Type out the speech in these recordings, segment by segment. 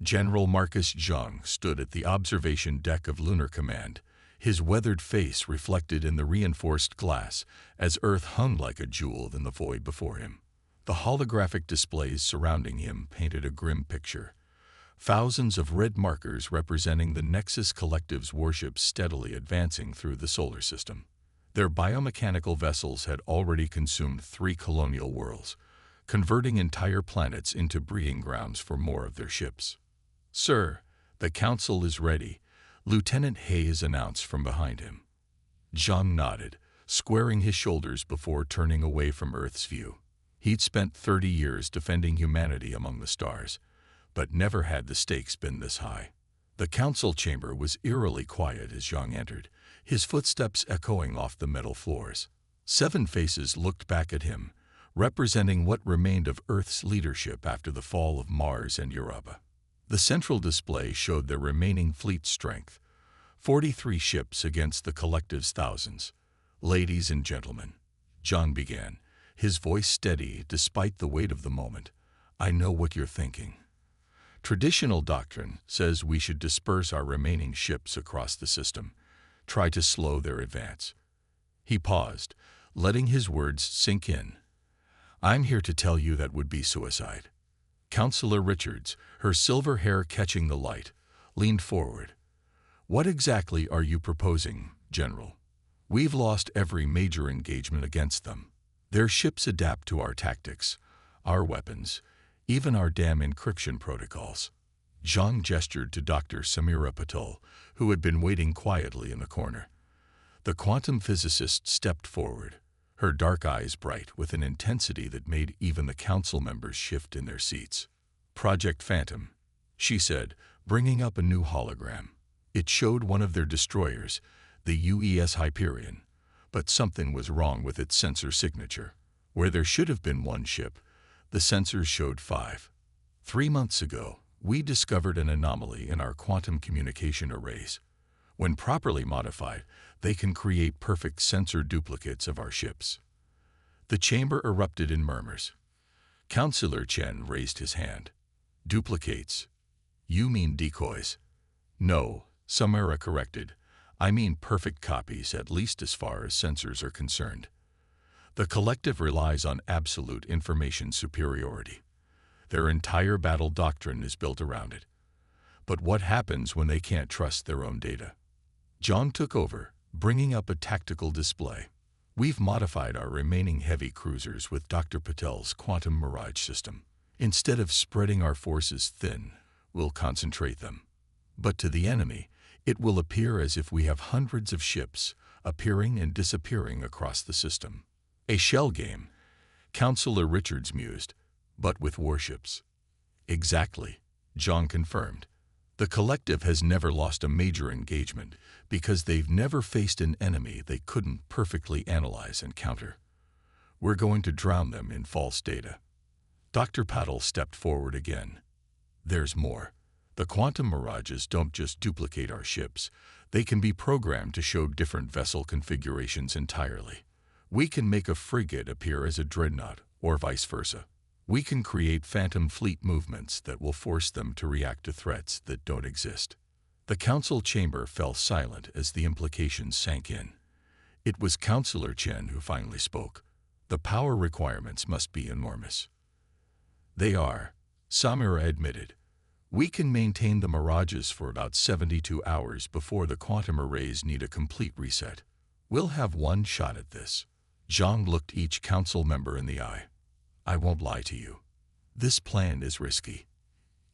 General Marcus Jung stood at the observation deck of Lunar Command, his weathered face reflected in the reinforced glass as Earth hung like a jewel in the void before him. The holographic displays surrounding him painted a grim picture. Thousands of red markers representing the Nexus Collective's warships steadily advancing through the solar system. Their biomechanical vessels had already consumed 3 colonial worlds, converting entire planets into breeding grounds for more of their ships. "Sir, the Council is ready," Lieutenant Hayes announced from behind him. John nodded, squaring his shoulders before turning away from Earth's view. He'd spent 30 years defending humanity among the stars, but never had the stakes been this high. The council chamber was eerily quiet as Zhang entered, his footsteps echoing off the metal floors. 7 faces looked back at him, representing what remained of Earth's leadership after the fall of Mars and Europa. The central display showed their remaining fleet strength, 43 ships against the collective's thousands. "Ladies and gentlemen," John began, his voice steady despite the weight of the moment, "I know what you're thinking. Traditional doctrine says we should disperse our remaining ships across the system, try to slow their advance." He paused, letting his words sink in. "I'm here to tell you that would be suicide." Councillor Richards, her silver hair catching the light, leaned forward. "What exactly are you proposing, General? We've lost every major engagement against them. Their ships adapt to our tactics, our weapons, even our damn encryption protocols." Zhang gestured to Dr. Samira Patel, who had been waiting quietly in the corner. The quantum physicist stepped forward, her dark eyes bright with an intensity that made even the council members shift in their seats. "Project Phantom," she said, bringing up a new hologram. It showed one of their destroyers, the UES Hyperion, but something was wrong with its sensor signature. Where there should have been 1 ship, the sensors showed 5. 3 months ago, we discovered an anomaly in our quantum communication arrays. When properly modified, they can create perfect sensor duplicates of our ships. The chamber erupted in murmurs. Councillor Chen raised his hand. "Duplicates? You mean decoys?" "No," Samara corrected. "I mean perfect copies, at least as far as sensors are concerned. The collective relies on absolute information superiority. Their entire battle doctrine is built around it. But what happens when they can't trust their own data?" John took over, bringing up a tactical display. "We've modified our remaining heavy cruisers with Dr. Patel's quantum mirage system. Instead of spreading our forces thin, we'll concentrate them. But to the enemy, it will appear as if we have hundreds of ships appearing and disappearing across the system." "A shell game," Councillor Richards mused, "but with warships." "Exactly," John confirmed. "The collective has never lost a major engagement because they've never faced an enemy they couldn't perfectly analyze and counter. We're going to drown them in false data." Dr. Patel stepped forward again. "There's more. The quantum mirages don't just duplicate our ships. They can be programmed to show different vessel configurations entirely. We can make a frigate appear as a dreadnought, or vice versa. We can create phantom fleet movements that will force them to react to threats that don't exist." The council chamber fell silent as the implications sank in. It was Councillor Chen who finally spoke. "The power requirements must be enormous." "They are," Samira admitted. "We can maintain the mirages for about 72 hours before the quantum arrays need a complete reset. We'll have one shot at this." Zhang looked each council member in the eye. "I won't lie to you. This plan is risky.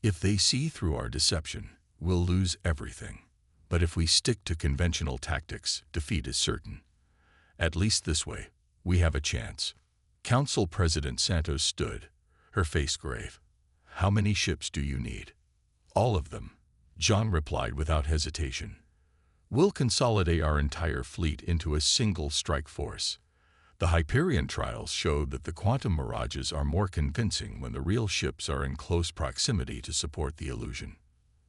If they see through our deception, we'll lose everything. But if we stick to conventional tactics, defeat is certain. At least this way, we have a chance." Council President Santos stood, her face grave. "How many ships do you need?" "All of them," John replied without hesitation. "We'll consolidate our entire fleet into a single strike force. The Hyperion trials showed that the quantum mirages are more convincing when the real ships are in close proximity to support the illusion."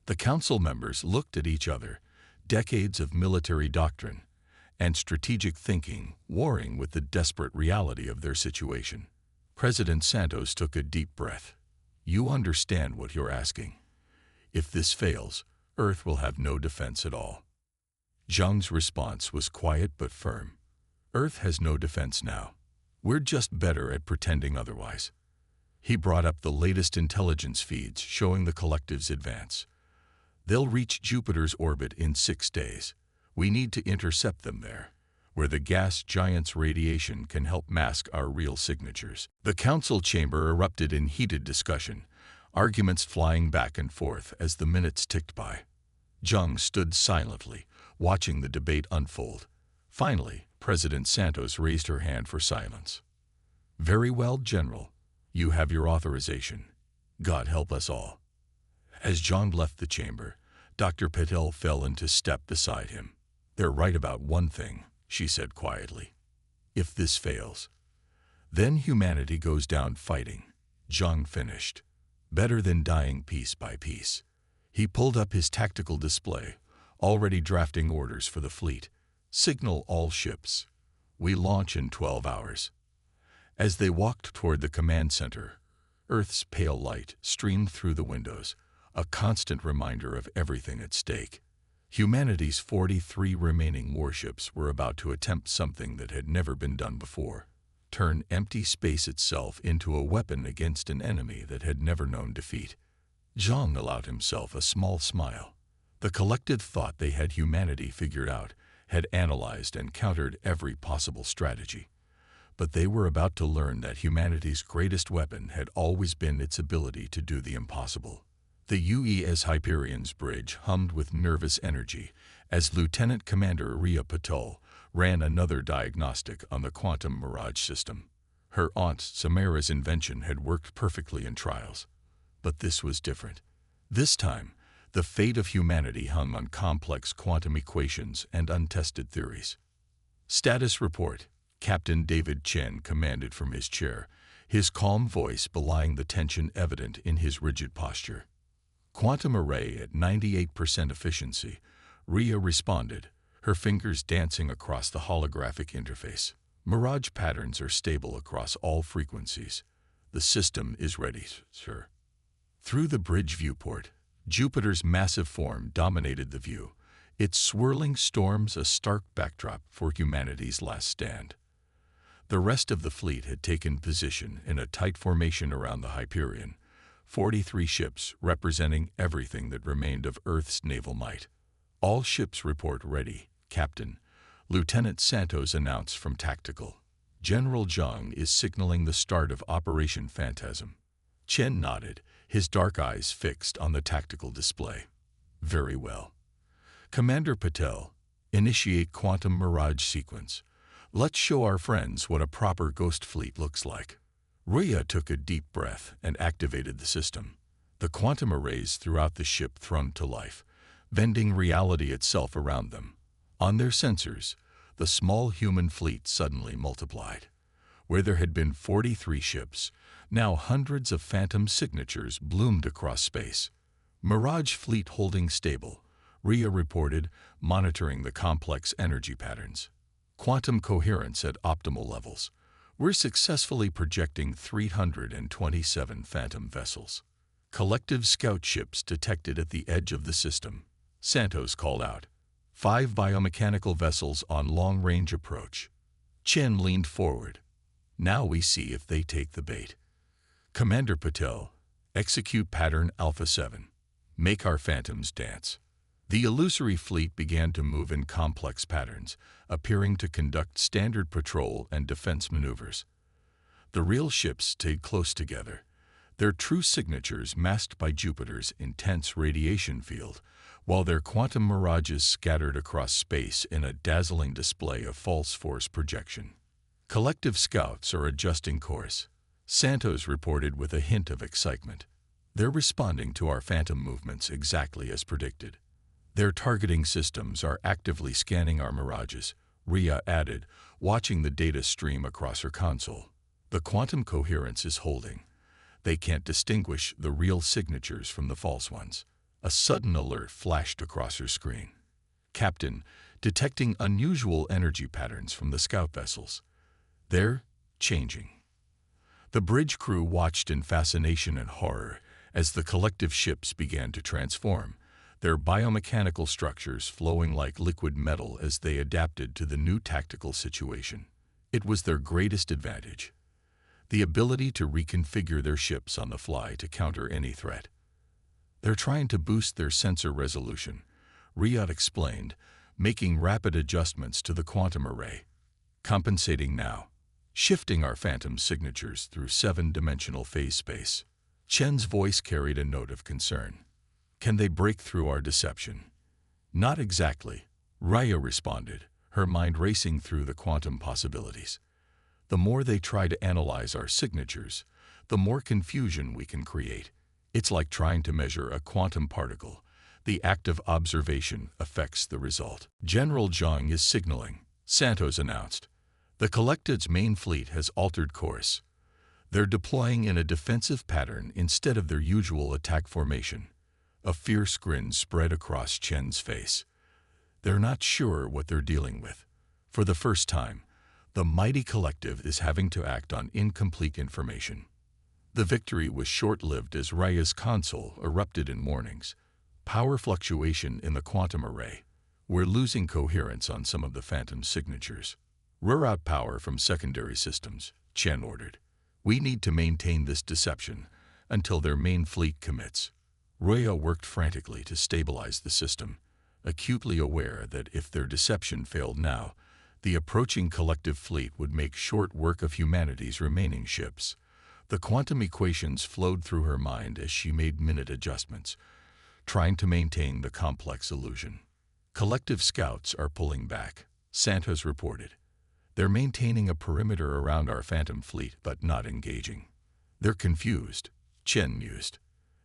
The council members looked at each other, decades of military doctrine and strategic thinking warring with the desperate reality of their situation. President Santos took a deep breath. "You understand what you're asking. If this fails, Earth will have no defense at all. Zhang's response was quiet but firm. Earth has no defense now. We're just better at pretending otherwise. He brought up the latest intelligence feeds showing the collective's advance. They'll reach Jupiter's orbit in 6 days. We need to intercept them there, where the gas giant's radiation can help mask our real signatures. The council chamber erupted in heated discussion, arguments flying back and forth as the minutes ticked by. Zhang stood silently, watching the debate unfold. Finally, President Santos raised her hand for silence. "Very well, General. You have your authorization. God help us all." As Zhang left the chamber, Dr. Patel fell into step beside him. "They're right about one thing," she said quietly. "If this fails, then humanity goes down fighting." Zhang finished. "Better than dying piece by piece." He pulled up his tactical display, already drafting orders for the fleet. "Signal all ships. We launch in 12 hours. As they walked toward the command center, Earth's pale light streamed through the windows, a constant reminder of everything at stake. Humanity's 43 remaining warships were about to attempt something that had never been done before: turn empty space itself into a weapon against an enemy that had never known defeat. Zhang allowed himself a small smile. The collective thought they had humanity figured out, had analyzed and countered every possible strategy. But they were about to learn that humanity's greatest weapon had always been its ability to do the impossible. The UES Hyperion's bridge hummed with nervous energy as Lieutenant Commander Ria Patel ran another diagnostic on the quantum mirage system. Her aunt Samara's invention had worked perfectly in trials. But this was different. This time, the fate of humanity hung on complex quantum equations and untested theories. "Status report," Captain David Chen commanded from his chair, his calm voice belying the tension evident in his rigid posture. "Quantum array at 98% efficiency," Ria responded, her fingers dancing across the holographic interface. "Mirage patterns are stable across all frequencies. The system is ready, sir." Through the bridge viewport, Jupiter's massive form dominated the view, its swirling storms a stark backdrop for humanity's last stand. The rest of the fleet had taken position in a tight formation around the Hyperion, 43 ships representing everything that remained of Earth's naval might. "All ships report ready, Captain," Lieutenant Santos announced from Tactical. "General Zhang is signaling the start of Operation Phantasm." Chen nodded, his dark eyes fixed on the tactical display. "Very well. Commander Patel, initiate quantum mirage sequence. Let's show our friends what a proper ghost fleet looks like." Ria took a deep breath and activated the system. The quantum arrays throughout the ship thrummed to life, bending reality itself around them. On their sensors, the small human fleet suddenly multiplied. Where there had been 43 ships, now hundreds of phantom signatures bloomed across space. "Mirage fleet holding stable," Ria reported, monitoring the complex energy patterns. "Quantum coherence at optimal levels. We're successfully projecting 327 phantom vessels." Collective scout ships detected at the edge of the system, Santos called out. 5 biomechanical vessels on long-range approach. Chen leaned forward. "Now we see if they take the bait." "Commander Patel, execute pattern Alpha 7. Make our phantoms dance." The illusory fleet began to move in complex patterns, appearing to conduct standard patrol and defense maneuvers. The real ships stayed close together, their true signatures masked by Jupiter's intense radiation field, while their quantum mirages scattered across space in a dazzling display of false force projection. "Collective scouts are adjusting course," Santos reported with a hint of excitement. "They're responding to our phantom movements exactly as predicted. Their targeting systems are actively scanning our mirages," Ria added, watching the data stream across her console. "The quantum coherence is holding. They can't distinguish the real signatures from the false ones." A sudden alert flashed across her screen. "Captain, detecting unusual energy patterns from the scout vessels. They're changing." The bridge crew watched in fascination and horror as the collective ships began to transform, their biomechanical structures flowing like liquid metal as they adapted to the new tactical situation. It was their greatest advantage, the ability to reconfigure their ships on the fly to counter any threat. "They're trying to boost their sensor resolution," Riyadh explained, making rapid adjustments to the quantum array. "Compensating now, shifting our phantom signatures through 7-dimensional phase space." Chen's voice carried a note of concern. "Can they break through our deception?" "Not exactly," Raya responded, her mind racing through the quantum possibilities. "The more they try to analyze our signatures, the more confusion we can create. It's like trying to measure a quantum particle. The act of observation affects the result." "General Zhang is signaling," Santos announced. "The Collected's main fleet has altered course. They're deploying in a defensive pattern instead of their usual attack formation." A fierce grin spread across Chen's face. They're not sure what they're dealing with. For the first time, the mighty Collective is having to act on incomplete information. The victory was short-lived as Raya's console erupted in warnings. "Power fluctuation in the quantum array. We're losing coherence on some of the phantom signatures. Rear out power from secondary systems," Chen ordered. "We need to maintain this deception until their main fleet commits." Raya worked frantically to stabilize the system, acutely aware that if their deception failed now, the approaching collective fleet would make short work of humanity's remaining ships. The quantum equations flowed through her mind as she made minute adjustments, trying to maintain the complex illusion. "Collective scouts are pulling back," Santos reported. "They're maintaining a perimeter around our phantom fleet but not engaging." "They're confused," Chen mused.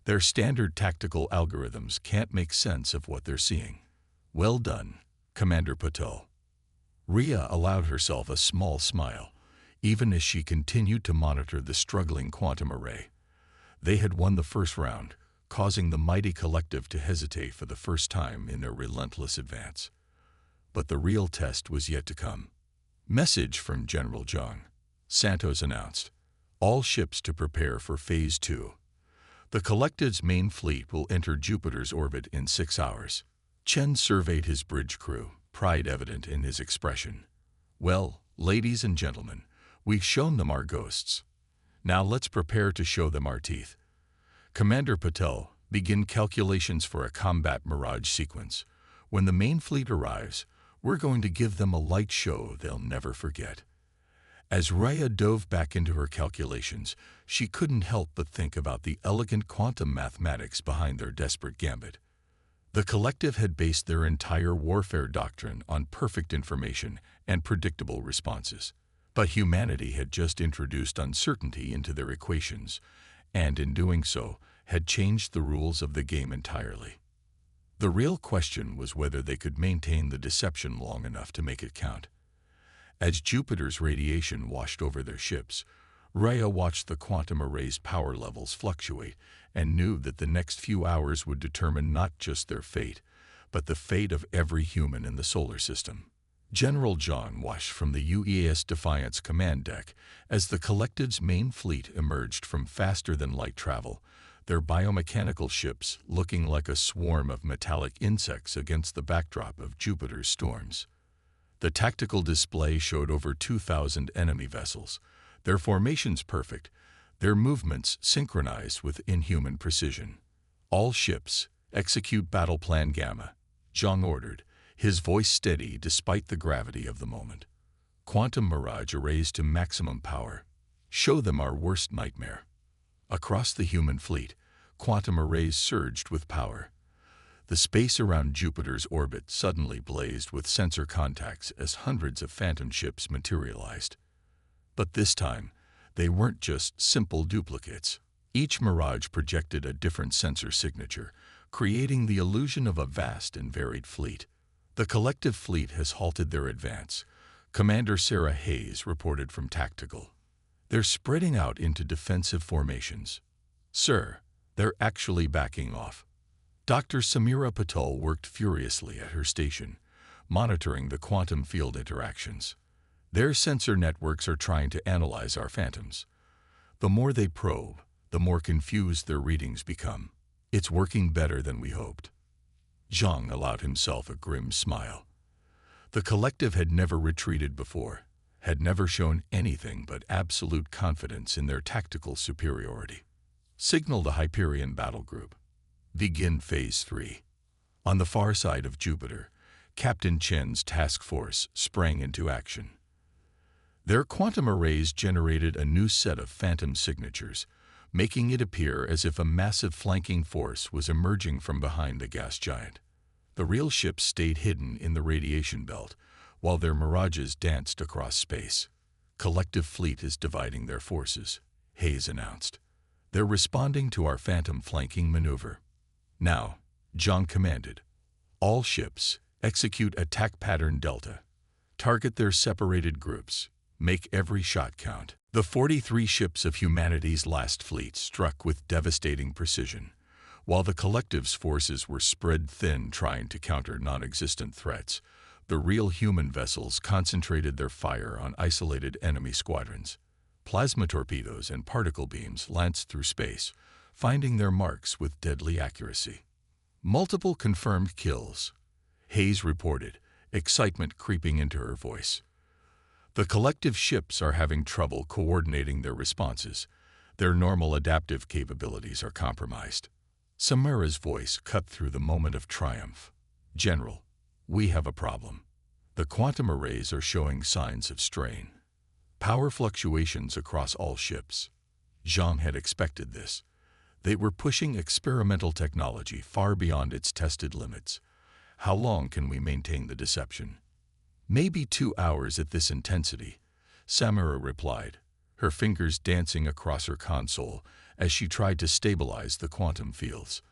"Their standard tactical algorithms can't make sense of what they're seeing." "Well done, Commander Patel." Rhea allowed herself a small smile, even as she continued to monitor the struggling quantum array. They had won the first round, causing the mighty Collective to hesitate for the first time in their relentless advance. But the real test was yet to come. "Message from General Zhang," Santos announced. "All ships to prepare for Phase 2. The Collective's main fleet will enter Jupiter's orbit in 6 hours." Chen surveyed his bridge crew, pride evident in his expression. "Well, ladies and gentlemen, we've shown them our ghosts. Now let's prepare to show them our teeth. Commander Patel, begin calculations for a combat mirage sequence. When the main fleet arrives, we're going to give them a light show they'll never forget." As Raya dove back into her calculations, she couldn't help but think about the elegant quantum mathematics behind their desperate gambit. The Collective had based their entire warfare doctrine on perfect information and predictable responses. But humanity had just introduced uncertainty into their equations, and in doing so, had changed the rules of the game entirely. The real question was whether they could maintain the deception long enough to make it count. As Jupiter's radiation washed over their ships, Raya watched the quantum array's power levels fluctuate and knew that the next few hours would determine not just their fate, but the fate of every human in the solar system. General Zhang watched from the UES Defiance command deck as the Collective's main fleet emerged from faster-than-light travel, their biomechanical ships looking like a swarm of metallic insects against the backdrop of Jupiter's storms. The tactical display showed over 2,000 enemy vessels, their formations perfect, their movements synchronized with inhuman precision. "All ships, execute Battle Plan Gamma," Zhang ordered, his voice steady despite the gravity of the moment. "Quantum mirage arrays to maximum power. Show them our worst nightmare." Across the human fleet, quantum arrays surged with power. The space around Jupiter's orbit suddenly blazed with sensor contacts as hundreds of phantom ships materialized. But this time, they weren't just simple duplicates. Each mirage projected a different sensor signature, creating the illusion of a vast and varied fleet. "The Collective fleet has halted their advance," Commander Sarah Hayes reported from Tactical. "They're spreading out into defensive formations." "Sir, they're actually backing off." Dr. Samira Patel worked furiously at her station, monitoring the quantum field interactions. "Their sensor networks are trying to analyze our phantoms. The more they probe, the more confused their readings become. It's working better than we hoped. Zhang allowed himself a grim smile. The collective had never retreated before, had never shown anything but absolute confidence in their tactical superiority. Signal the Hyperion battle group. Begin Phase 3. On the far side of Jupiter, Captain Chen's task force sprang into action. Their quantum arrays generated a new set of phantom signatures, making it appear as if a massive flanking force was emerging from behind the gas giant. The real ships stayed hidden in the radiation belt, while their mirages danced across space. Collective fleet is dividing their forces, Hayes announced. They're responding to our phantom flanking maneuver. Now, Zhang commanded, all ships, execute attack pattern Delta. Target their separated groups. Make every shot count. The 43 ships of humanity's last fleet struck with devastating precision, while the collective's forces were spread thin trying to counter non-existent threats. The real human vessels concentrated their fire on isolated enemy squadrons. Plasma torpedoes and particle beams lanced through space, finding their marks with deadly accuracy. Multiple confirmed kills, Hayes reported, excitement creeping into her voice. The collective ships are having trouble coordinating their responses. Their normal adaptive capabilities are compromised. Samara's voice cut through the moment of triumph. General, we have a problem. The quantum arrays are showing signs of strain. Power fluctuations across all ships. Zhang had expected this. They were pushing experimental technology far beyond its tested limits. How long can we maintain the deception? Maybe 2 hours at this intensity, Samara replied, her fingers dancing across her console as she tried to stabilize the quantum fields.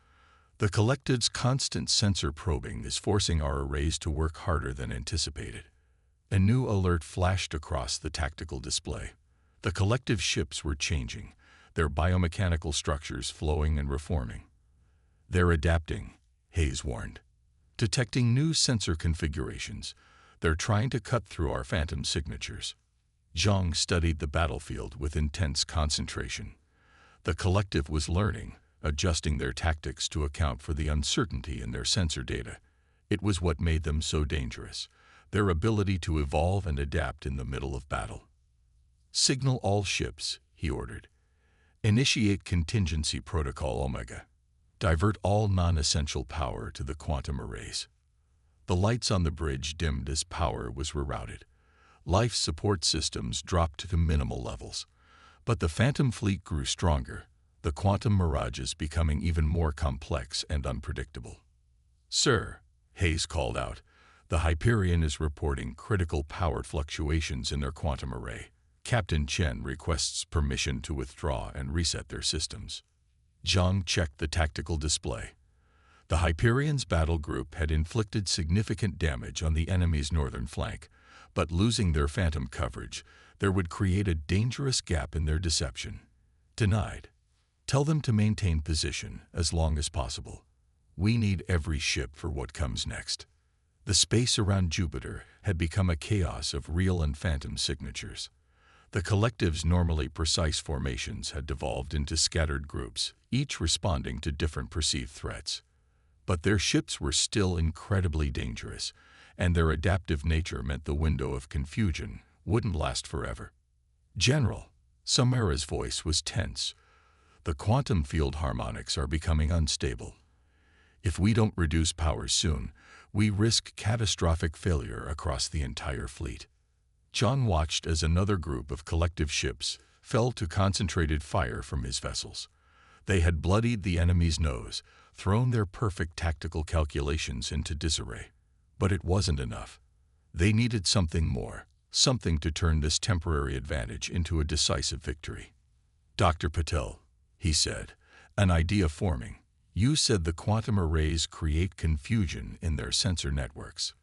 The collective's constant sensor probing is forcing our arrays to work harder than anticipated. A new alert flashed across the tactical display. The collective ships were changing, their biomechanical structures flowing and reforming. They're adapting, Hayes warned. Detecting new sensor configurations, they're trying to cut through our phantom signatures. Zhang studied the battlefield with intense concentration. The collective was learning, adjusting their tactics to account for the uncertainty in their sensor data. It was what made them so dangerous, their ability to evolve and adapt in the middle of battle. Signal all ships, he ordered. Initiate contingency protocol Omega. Divert all non-essential power to the quantum arrays. The lights on the bridge dimmed as power was rerouted. Life support systems dropped to minimal levels. But the Phantom fleet grew stronger, the quantum mirages becoming even more complex and unpredictable. Sir, Hayes called out, the Hyperion is reporting critical power fluctuations in their quantum array. Captain Chen requests permission to withdraw and reset their systems. Zhang checked the tactical display. The Hyperion's battle group had inflicted significant damage on the enemy's northern flank, but losing their phantom coverage, there would create a dangerous gap in their deception. Denied. Tell them to maintain position as long as possible. We need every ship for what comes next. The space around Jupiter had become a chaos of real and phantom signatures. The collective's normally precise formations had devolved into scattered groups, each responding to different perceived threats. But their ships were still incredibly dangerous, and their adaptive nature meant the window of confusion wouldn't last forever. General, Samara's voice was tense. The quantum field harmonics are becoming unstable. If we don't reduce power soon, we risk catastrophic failure across the entire fleet. John watched as another group of collective ships fell to concentrated fire from his vessels. They had bloodied the enemy's nose, thrown their perfect tactical calculations into disarray. But it wasn't enough. They needed something more, something to turn this temporary advantage into a decisive victory. Dr. Patel, he said, an idea forming. You said the quantum arrays create confusion in their sensor networks.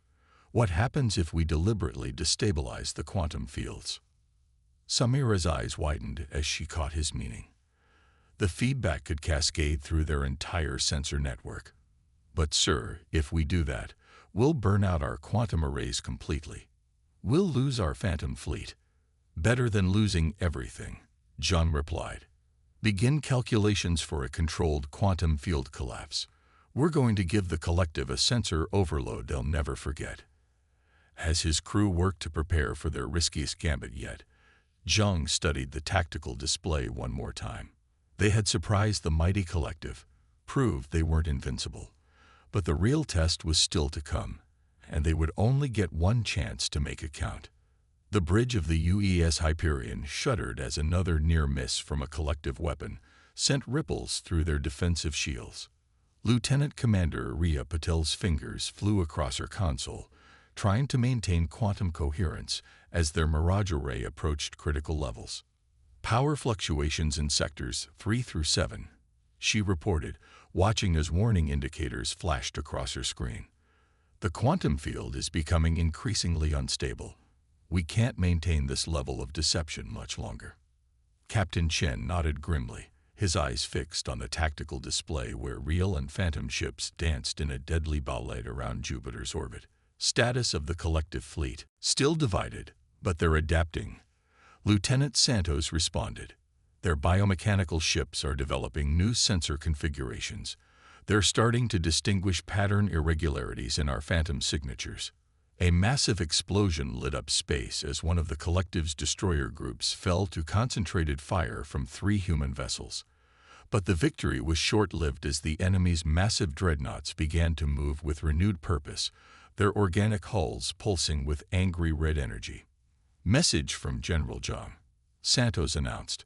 What happens if we deliberately destabilize the quantum fields? Samira's eyes widened as she caught his meaning. The feedback could cascade through their entire sensor network. But sir, if we do that, we'll burn out our quantum arrays completely. We'll lose our phantom fleet. Better than losing everything, John replied. Begin calculations for a controlled quantum field collapse. We're going to give the collective a sensor overload they'll never forget. As his crew worked to prepare for their riskiest gambit yet, Zhang studied the tactical display one more time. They had surprised the mighty collective, proved they weren't invincible. But the real test was still to come, and they would only get one chance to make it count. The bridge of the UES Hyperion shuddered as another near miss from a collective weapon sent ripples through their defensive shields. Lieutenant Commander Rhea Patel's fingers flew across her console, trying to maintain quantum coherence as their Mirage array approached critical levels. Power fluctuations in sectors 3 through 7, she reported, watching as warning indicators flashed across her screen. The quantum field is becoming increasingly unstable. We can't maintain this level of deception much longer. Captain Chen nodded grimly, his eyes fixed on the tactical display where real and phantom ships danced in a deadly ballet around Jupiter's orbit. Status of the collective fleet, still divided, but they're adapting. Lieutenant Santos responded. Their biomechanical ships are developing new sensor configurations. They're starting to distinguish pattern irregularities in our phantom signatures. A massive explosion lit up space as one of the collective's destroyer groups fell to concentrated fire from 3 human vessels. But the victory was short-lived as the enemy's massive dreadnoughts began to move with renewed purpose, their organic hulls pulsing with angry red energy. Message from General Zhang, Santos announced.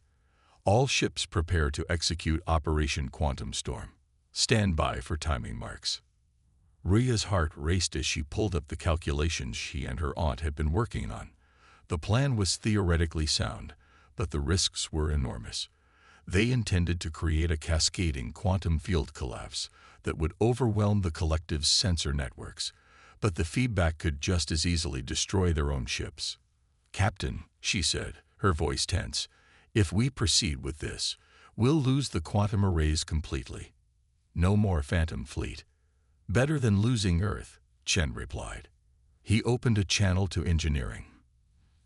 All ships prepare to execute Operation Quantum Storm. Stand by for timing marks. Rhea's heart raced as she pulled up the calculations she and her aunt had been working on. The plan was theoretically sound, but the risks were enormous. They intended to create a cascading quantum field collapse that would overwhelm the collective's sensor networks, but the feedback could just as easily destroy their own ships. Captain, she said, her voice tense, if we proceed with this, we'll lose the quantum arrays completely. No more phantom fleet. Better than losing Earth, Chen replied. He opened a channel to engineering.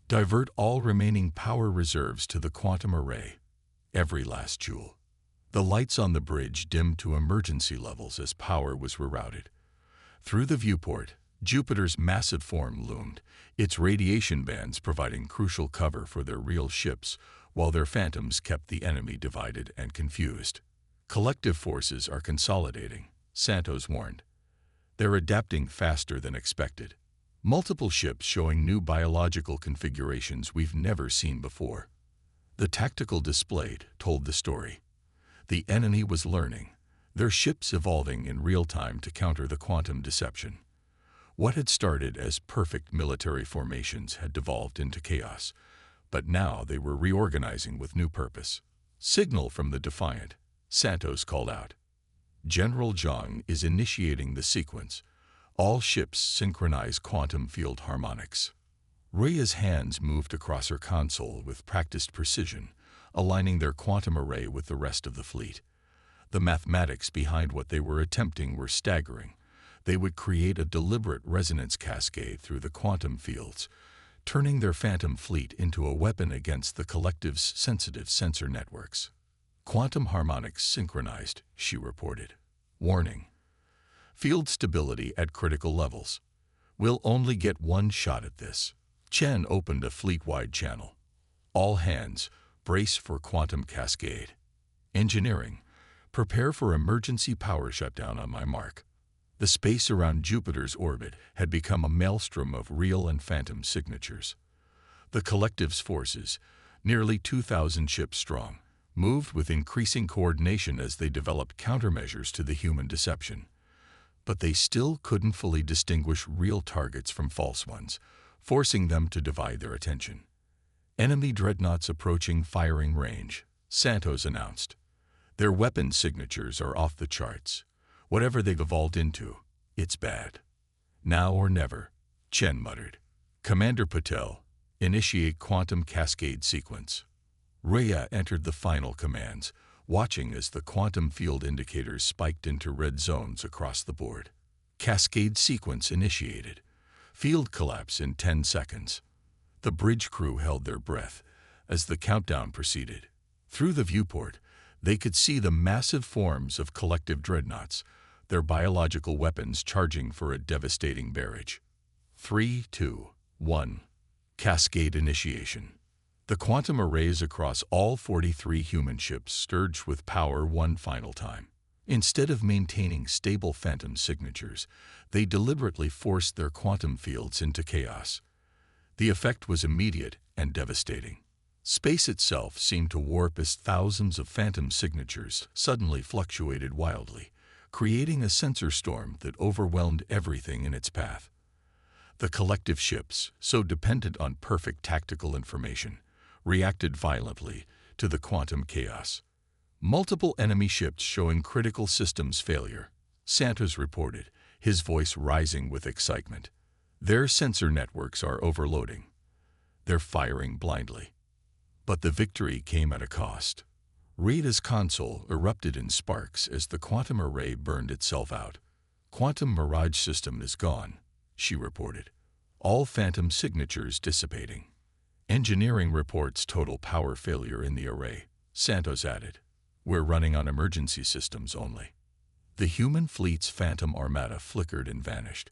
Divert all remaining power reserves to the quantum array. Every last joule. The lights on the bridge dimmed to emergency levels as power was rerouted. Through the viewport, Jupiter's massive form loomed, its radiation bands providing crucial cover for their real ships, while their phantoms kept the enemy divided and confused. Collective forces are consolidating, Santos warned. They're adapting faster than expected. Multiple ships showing new biological configurations we've never seen before. The tactical display told the story. The enemy was learning, their ships evolving in real time to counter the quantum deception. What had started as perfect military formations had devolved into chaos, but now they were reorganizing with new purpose. Signal from the Defiant, Santos called out. General Zhang is initiating the sequence. All ships synchronize quantum field harmonics. Rhea's hands moved across her console with practiced precision, aligning their quantum array with the rest of the fleet. The mathematics behind what they were attempting were staggering. They would create a deliberate resonance cascade through the quantum fields, turning their phantom fleet into a weapon against the collective's sensitive sensor networks. Quantum harmonics synchronized, she reported. Warning. Field stability at critical levels. We'll only get one shot at this. Chen opened a fleet-wide channel. All hands, brace for quantum cascade. Engineering, prepare for emergency power shutdown on my mark. The space around Jupiter's orbit had become a maelstrom of real and phantom signatures. The collective's forces, nearly 2,000 ships strong, moved with increasing coordination as they developed countermeasures to the human deception. But they still couldn't fully distinguish real targets from false ones, forcing them to divide their attention. Enemy dreadnoughts approaching firing range, Santos announced. Their weapon signatures are off the charts. Whatever they've evolved into, it's bad. Now or never, Chen muttered. Commander Patel, initiate quantum cascade sequence. Rhea entered the final commands, watching as the quantum field indicators spiked into red zones across the board. Cascade sequence initiated. Field collapse in 10 seconds. The bridge crew held their breath as the countdown proceeded. Through the viewport, They could see the massive forms of collective dreadnoughts, their biological weapons charging for a devastating barrage. 3, 2, 1. Cascade initiation. The quantum arrays across all 43 human ships surged with power one final time. Instead of maintaining stable phantom signatures, they deliberately forced their quantum fields into chaos. The effect was immediate and devastating. Space itself seemed to warp as thousands of phantom signatures suddenly fluctuated wildly, creating a sensor storm that overwhelmed everything in its path. The collective ships, so dependent on perfect tactical information, reacted violently to the quantum chaos. Multiple enemy ships showing critical systems failure, Santos reported, his voice rising with excitement. Their sensor networks are overloading. They're firing blindly. But the victory came at a cost. Rita's console erupted in sparks as the quantum array burned itself out. Quantum mirage system is gone, she reported. All phantom signatures dissipating. Engineering reports total power failure in the array, Santos added. We're running on emergency systems only. The human fleet's phantom armada flickered and vanished,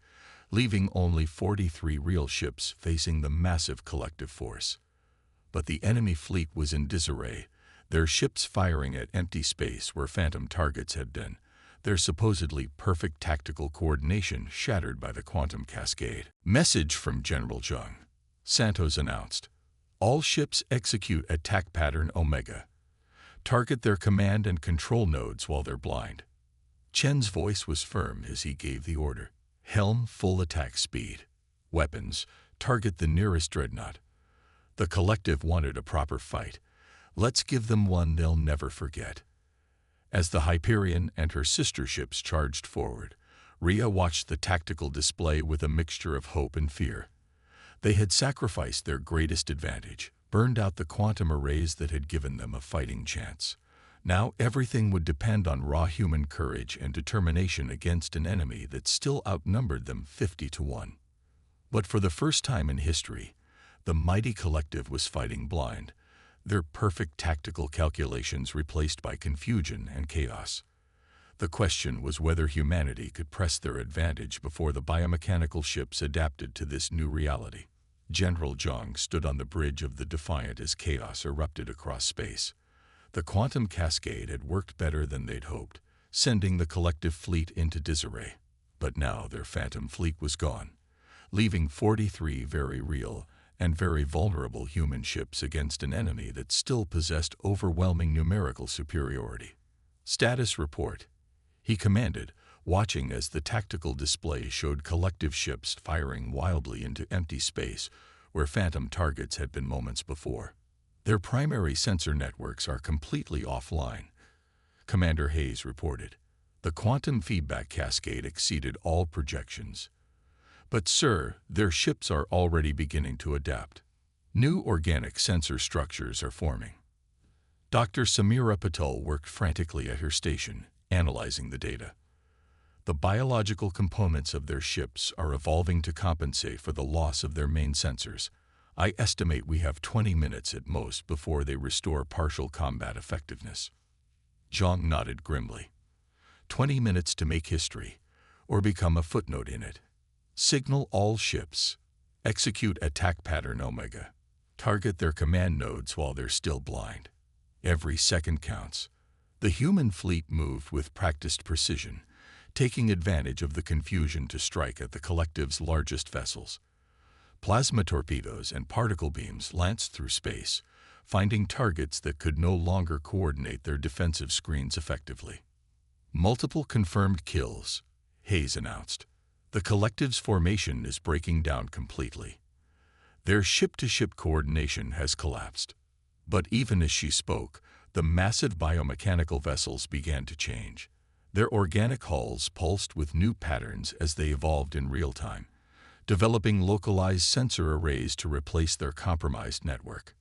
leaving only 43 real ships facing the massive collective force. But the enemy fleet was in disarray, their ships firing at empty space where phantom targets had been, their supposedly perfect tactical coordination shattered by the quantum cascade. Message from General Zhang, Santos announced. All ships execute attack pattern Omega. Target their command and control nodes while they're blind. Chen's voice was firm as he gave the order. Helm full attack speed. Weapons, target the nearest dreadnought. The collective wanted a proper fight. Let's give them one they'll never forget. As the Hyperion and her sister ships charged forward, Rhea watched the tactical display with a mixture of hope and fear. They had sacrificed their greatest advantage, burned out the quantum arrays that had given them a fighting chance. Now everything would depend on raw human courage and determination against an enemy that still outnumbered them 50-1. But for the first time in history, the mighty collective was fighting blind, their perfect tactical calculations replaced by confusion and chaos. The question was whether humanity could press their advantage before the biomechanical ships adapted to this new reality. General Zhang stood on the bridge of the Defiant as chaos erupted across space. The quantum cascade had worked better than they'd hoped, sending the collective fleet into disarray. But now their phantom fleet was gone, leaving 43 very real and very vulnerable human ships against an enemy that still possessed overwhelming numerical superiority. Status report, he commanded, watching as the tactical display showed collective ships firing wildly into empty space where phantom targets had been moments before. Their primary sensor networks are completely offline, Commander Hayes reported. The quantum feedback cascade exceeded all projections. But, sir, their ships are already beginning to adapt. New organic sensor structures are forming. Dr. Samira Patel worked frantically at her station, analyzing the data. The biological components of their ships are evolving to compensate for the loss of their main sensors. I estimate we have 20 minutes at most before they restore partial combat effectiveness. Zhang nodded grimly. 20 minutes to make history, or become a footnote in it. Signal all ships. Execute attack pattern Omega. Target their command nodes while they're still blind. Every second counts. The human fleet moved with practiced precision, taking advantage of the confusion to strike at the collective's largest vessels. Plasma torpedoes and particle beams lanced through space, finding targets that could no longer coordinate their defensive screens effectively. Multiple confirmed kills, Hayes announced. The collective's formation is breaking down completely. Their ship-to-ship coordination has collapsed. But even as she spoke, the massive biomechanical vessels began to change. Their organic hulls pulsed with new patterns as they evolved in real time, developing localized sensor arrays to replace their compromised network.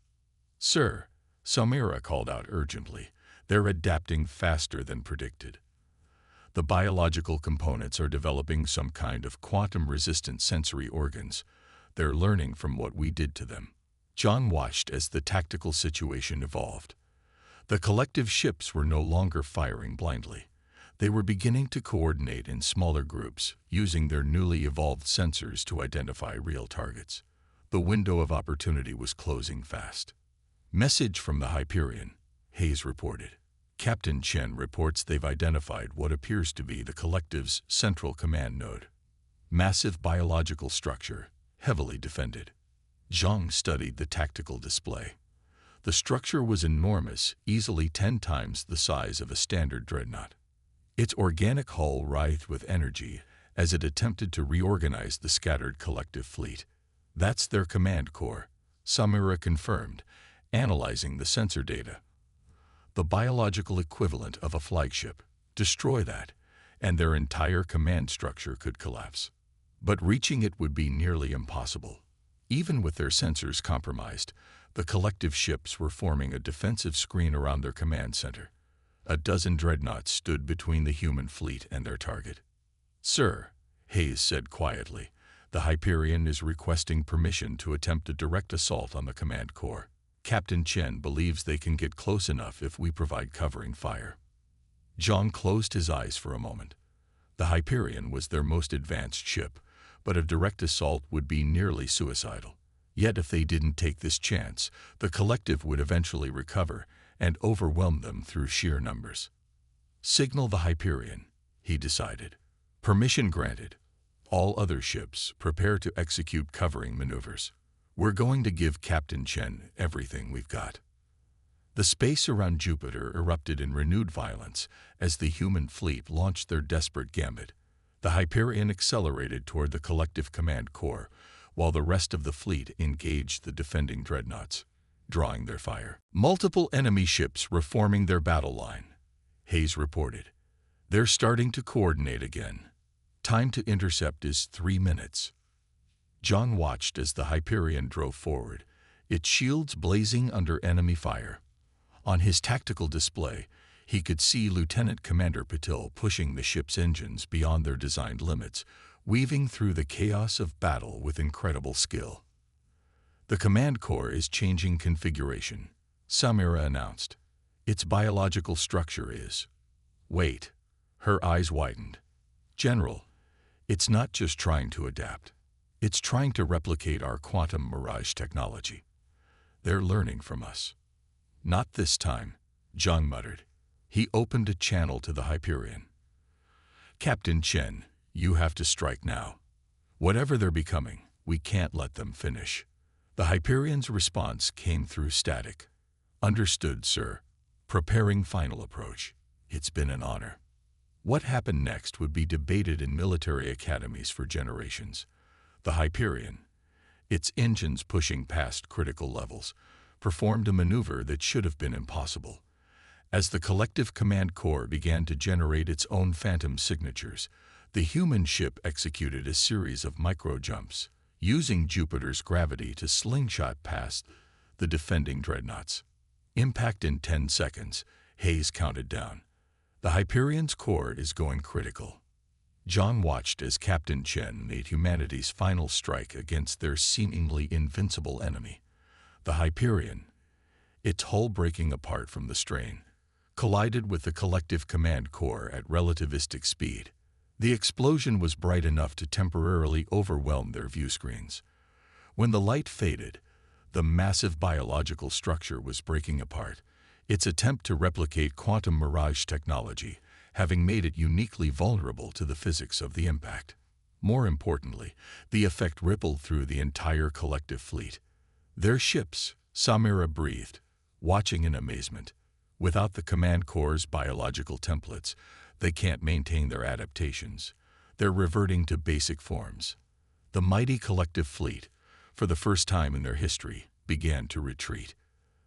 Sir, Samira called out urgently, they're adapting faster than predicted. The biological components are developing some kind of quantum-resistant sensory organs. They're learning from what we did to them. John watched as the tactical situation evolved. The collective ships were no longer firing blindly. They were beginning to coordinate in smaller groups, using their newly evolved sensors to identify real targets. The window of opportunity was closing fast. Message from the Hyperion, Hayes reported. Captain Chen reports they've identified what appears to be the collective's central command node. Massive biological structure, heavily defended. Zhang studied the tactical display. The structure was enormous, easily 10 times the size of a standard dreadnought. Its organic hull writhed with energy as it attempted to reorganize the scattered collective fleet. That's their command core, Samira confirmed, analyzing the sensor data. The biological equivalent of a flagship. Destroy that, and their entire command structure could collapse. But reaching it would be nearly impossible. Even with their sensors compromised, the collective ships were forming a defensive screen around their command center. A dozen dreadnoughts stood between the human fleet and their target. Sir, Hayes said quietly, the Hyperion is requesting permission to attempt a direct assault on the command core. Captain Chen believes they can get close enough if we provide covering fire. Zhang closed his eyes for a moment. The Hyperion was their most advanced ship, but a direct assault would be nearly suicidal. Yet if they didn't take this chance, the collective would eventually recover and overwhelm them through sheer numbers. Signal the Hyperion, he decided. Permission granted. All other ships prepare to execute covering maneuvers. We're going to give Captain Chen everything we've got. The space around Jupiter erupted in renewed violence as the human fleet launched their desperate gambit. The Hyperion accelerated toward the collective command core, while the rest of the fleet engaged the defending dreadnoughts, drawing their fire. Multiple enemy ships were forming their battle line, Hayes reported. They're starting to coordinate again. Time to intercept is 3 minutes. John watched as the Hyperion drove forward, its shields blazing under enemy fire. On his tactical display, he could see Lieutenant Commander Patil pushing the ship's engines beyond their designed limits, weaving through the chaos of battle with incredible skill. The command core is changing configuration, Samira announced. Its biological structure is. Wait. Her eyes widened. General, it's not just trying to adapt. It's trying to replicate our quantum mirage technology. They're learning from us. Not this time, Zhang muttered. He opened a channel to the Hyperion. Captain Chen, you have to strike now. Whatever they're becoming, we can't let them finish. The Hyperion's response came through static. Understood, sir. Preparing final approach. It's been an honor. What happened next would be debated in military academies for generations. The Hyperion, its engines pushing past critical levels, performed a maneuver that should have been impossible. As the collective command core began to generate its own phantom signatures, the human ship executed a series of micro-jumps, using Jupiter's gravity to slingshot past the defending dreadnoughts. Impact in 10 seconds, Hayes counted down. The Hyperion's core is going critical. John watched as Captain Chen made humanity's final strike against their seemingly invincible enemy. The Hyperion, its hull breaking apart from the strain, collided with the collective command core at relativistic speed. The explosion was bright enough to temporarily overwhelm their view screens. When the light faded, the massive biological structure was breaking apart, its attempt to replicate quantum mirage technology having made it uniquely vulnerable to the physics of the impact. More importantly, the effect rippled through the entire collective fleet. Their ships, Samira breathed, watching in amazement. Without the command core's biological templates, they can't maintain their adaptations. They're reverting to basic forms. The mighty collective fleet, for the first time in their history, began to retreat.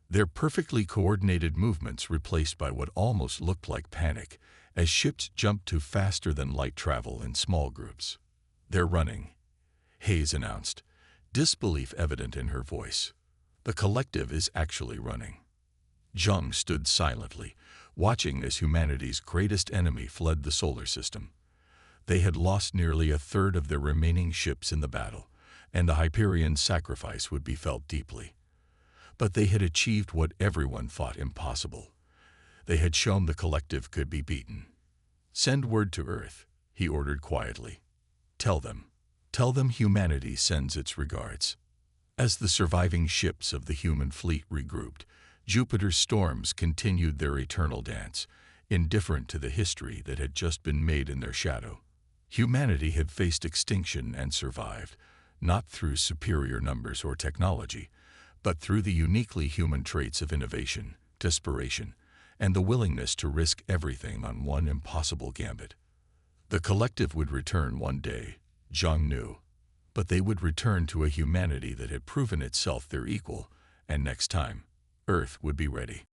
Their perfectly coordinated movements replaced by what almost looked like panic as ships jumped to faster-than-light travel in small groups. They're running, Hayes announced, disbelief evident in her voice. The collective is actually running. Zhang stood silently, watching as humanity's greatest enemy fled the solar system. They had lost nearly a third of their remaining ships in the battle, and the Hyperion's sacrifice would be felt deeply. But they had achieved what everyone thought impossible. They had shown the collective could be beaten. "Send word to Earth," he ordered quietly. Tell them humanity sends its regards." As the surviving ships of the human fleet regrouped, Jupiter's storms continued their eternal dance, indifferent to the history that had just been made in their shadow. Humanity had faced extinction and survived, not through superior numbers or technology, but through the uniquely human traits of innovation, desperation, and the willingness to risk everything on one impossible gambit. The collective would return one day, Zhang knew, but they would return to a humanity that had proven itself their equal, and next time, Earth would be ready.